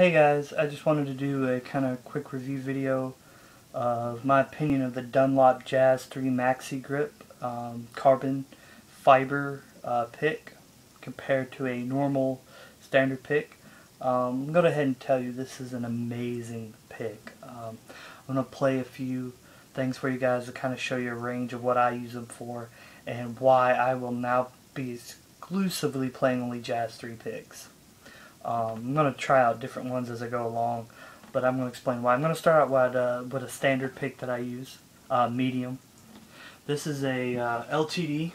Hey guys, I just wanted to do a kind of quick review video of my opinion of the Dunlop Jazz-iii maxi-grip carbon fiber pick compared to a normal going pick. I'm going to go ahead and tell you this is an amazing pick. I'm going to play a few things for you guys to kind of show you a range of what I use them for and why I will now be exclusively playing only Jazz-iii picks. I'm going to try out different ones as I go along, but I'm going to explain why. I'm going to start out with a standard pick that I use, medium. This is a LTD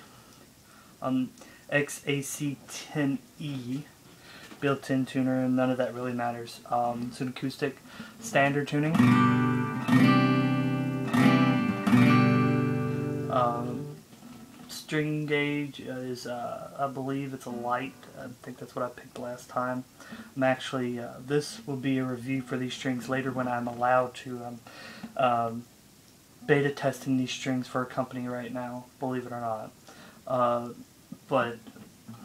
XAC10E built-in tuner, and none of that really matters. It's an acoustic standard tuning. String gauge is, I believe it's a light. I think that's what I picked last time. I'm actually, this will be a review for these strings later when I'm allowed to. Beta testing these strings for a company right now, believe it or not. But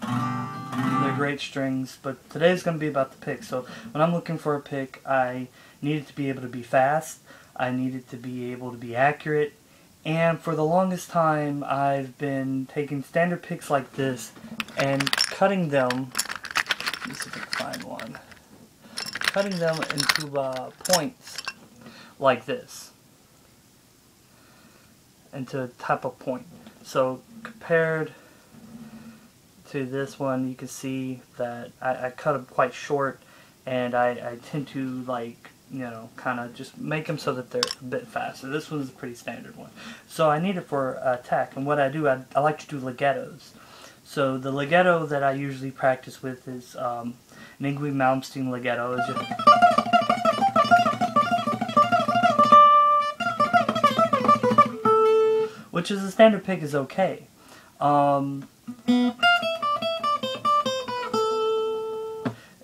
they're great strings. But today's going to be about the pick. So when I'm looking for a pick, I need it to be able to be fast. I need it to be able to be accurate. And for the longest time, I've been taking standard picks like this and cutting them. Let me see if I can find one. Cutting them into points like this, into a type of point. So compared to this one, you can see that I cut them quite short, and I tend to, like, you know, kind of just make them so that they're a bit faster. This one's a pretty standard one. So I need it for attack, and what I do, I like to do legatos. So the legato that I usually practice with is Minghui Malmsteen legato. Which is a standard pick is okay.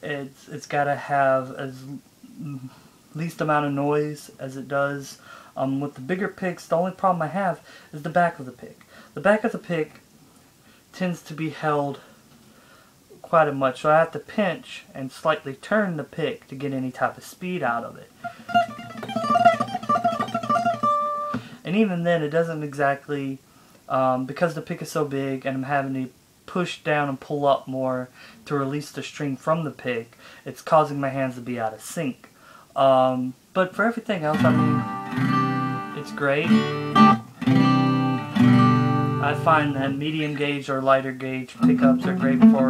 It's got to have as least amount of noise as it does. With the bigger picks, the only problem I have is the back of the pick. The back of the pick tends to be held quite a much, so I have to pinch and slightly turn the pick to get any type of speed out of it. And even then, it doesn't exactly, because the pick is so big and I'm having to push down and pull up more to release the string from the pick, it's causing my hands to be out of sync. But for everything else, I mean, it's great. I find that medium gauge or lighter gauge pickups are great for,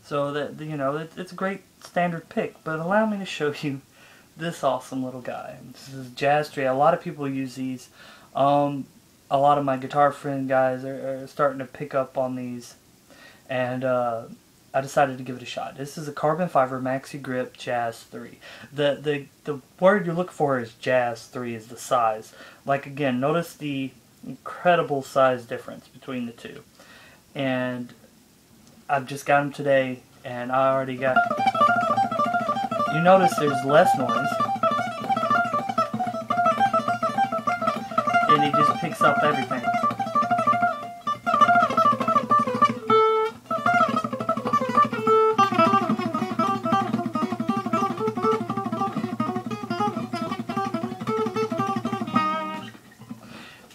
so that, you know, it's a great standard pick. But allow me to show you this awesome little guy. This is Jazz-iii. A lot of people use these. A lot of my guitar friend guys are starting to pick up on these, and I decided to give it a shot. This is a carbon fiber maxi grip Jazz-iii. The word you're looking for is Jazz-iii, is the size. Like, again, notice the incredible size difference between the two. And I've just got them today, and I already got. You notice there's less noise. And it just picks up everything.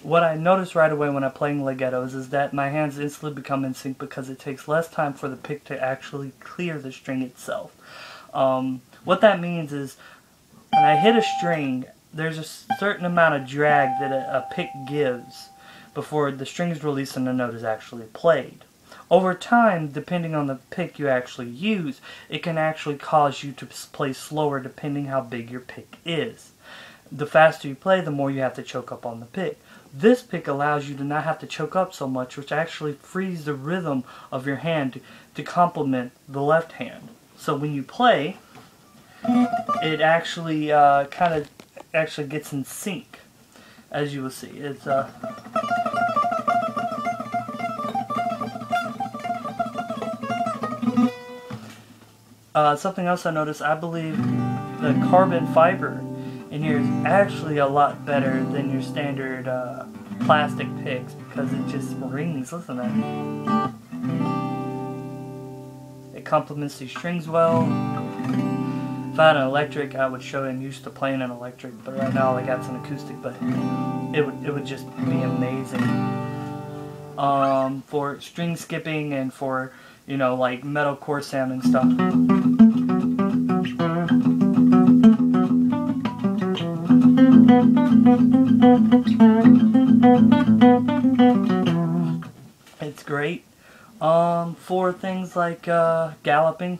What I notice right away when I'm playing legatos is that my hands instantly become in sync because it takes less time for the pick to actually clear the string itself. What that means is when I hit a string, there's a certain amount of drag that a pick gives before the string is released and the note is actually played. Over time, depending on the pick you actually use, it can actually cause you to play slower depending how big your pick is. The faster you play, the more you have to choke up on the pick. This pick allows you to not have to choke up so much, which actually frees the rhythm of your hand to complement the left hand. So when you play, it actually kind of gets in sync, as you will see. It's something else I noticed. I believe the carbon fiber in here is actually a lot better than your standard plastic picks. because it just rings. Listen to that. It complements these strings well. If I had an electric, I would show I'm used to playing an electric, but right now all I got's an acoustic, but it would just be amazing. For string skipping and for, you know, like metalcore sounding stuff. It's great. For things like galloping.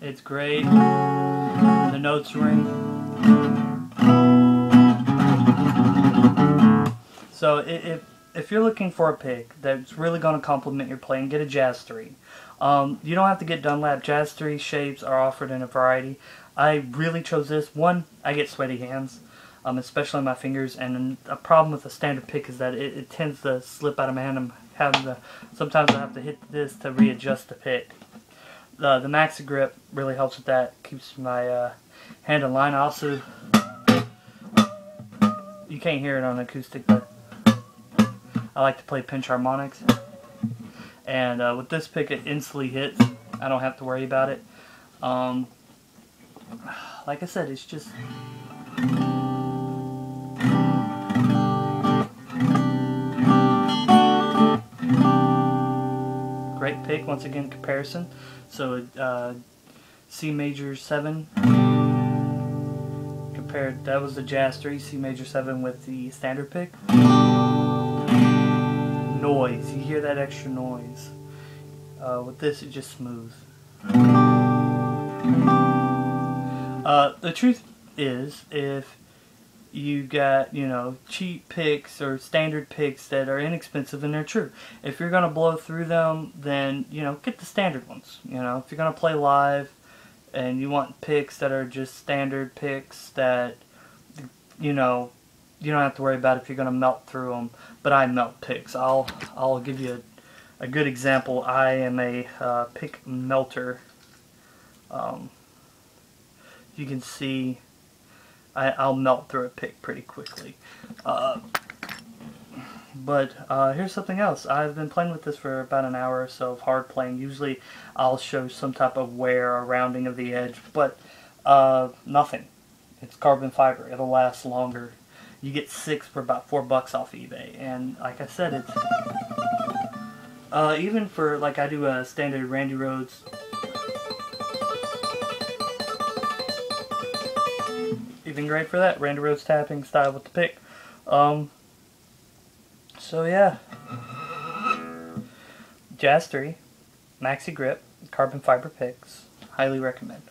It's great. The notes ring. So if you're looking for a pick that's really going to complement your playing, get a Jazz-iii. You don't have to get Dunlop. Jazz-iii shapes are offered in a variety. I really chose this. One, I get sweaty hands, especially my fingers, and a problem with a standard pick is that it tends to slip out of my hand. I'm having to, sometimes I have to hit this to readjust the pick. The maxi-grip really helps with that. Keeps my hand in line. Also, you can't hear it on acoustic, but I like to play pinch harmonics. And with this pick, it instantly hits. I don't have to worry about it. Like I said, it's just great pick. Once again, comparison. So C major 7 compared. That was the Jazz-iii C major 7 with the standard pick. Noise. You hear that extra noise. With this, it's just smooth. The truth is, if you got, you know, cheap picks or standard picks that are inexpensive, and they're true. If you're gonna blow through them, then, you know, get the standard ones. You know, if you're gonna play live and you want picks that are just standard picks that, you know, you don't have to worry about if you're gonna melt through them. But I melt picks. I'll give you a good example. I am a pick melter. You can see I'll melt through a pick pretty quickly. But here's something else. I've been playing with this for about an hour or so of hard playing. Usually I'll show some type of wear or rounding of the edge, but nothing. It's carbon fiber. It'll last longer. You get 6 for about $4 off eBay, and like I said, it's even for, like, I do a standard Randy Rhoads. Even great for that, Randy Rhoads tapping style with the pick. So yeah, Jazz-iii, maxi grip, carbon fiber picks, highly recommend.